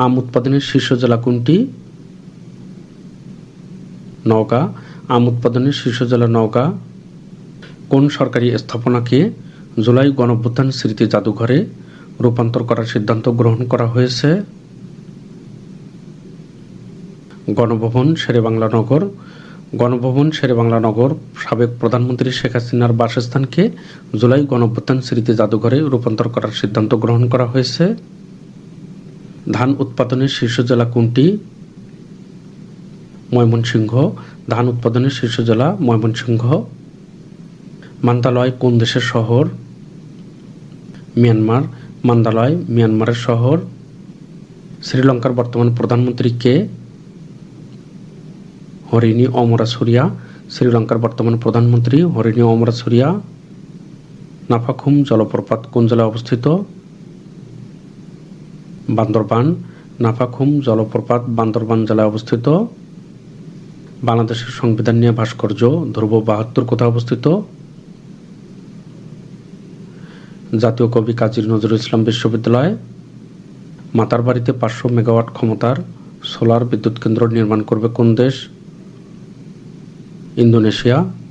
আম উৎপাদনের শীর্ষ জেলা কোনটি? নওগাঁ। আম উৎপাদনের শীর্ষ জেলা নওগাঁ। কোন সরকারি স্থাপনাকে জুলাই গণঅভ্যুত্থান স্মৃতি জাদুঘরে রূপান্তর করার সিদ্ধান্ত গ্রহণ করা হয়েছে? গণভবন, শেরেবাংলা নগর। গণভবন, শেরেবাংলা নগর। সাবেক প্রধানমন্ত্রী শেখ হাসিনার বাসস্থানকে জুলাই গণঅভ্যুত্থান স্মৃতি জাদুঘরে রূপান্তর করার সিদ্ধান্ত গ্রহণ করা হয়েছে। ধান উৎপাদনের শীর্ষ জেলা কোনটি? ময়মনসিংহ। ধান উৎপাদনের শীর্ষ জেলা ময়মনসিংহ। মান্দালয় কোন দেশের শহর? মিয়ানমার। মান্দালয় মিয়ানমারের শহর। শ্রীলঙ্কার বর্তমান প্রধানমন্ত্রী কে? হরিণী অমরাসুরিয়া। শ্রীলঙ্কার বর্তমান প্রধানমন্ত্রী হরিণী অমরাসুরিয়া। নাফাখুম জলপ্রপাত কোন জেলায় অবস্থিত? বান্দরবান। নাফাখুম জলপ্রপাত বান্দরবান জেলায় অবস্থিত। বাংলাদেশের সংবিধান নিয়ে ভাস্কর্য ধ্রুব ৭২ কোথায় অবস্থিত? জাতীয় কবি কাজী নজরুল ইসলাম বিশ্ববিদ্যালয়। মাতারবাড়িতে ৫০০ মেগাওয়াট ক্ষমতার সোলার বিদ্যুৎ কেন্দ্র নির্মাণ করবে কোন দেশ? ইন্দোনেশিয়া।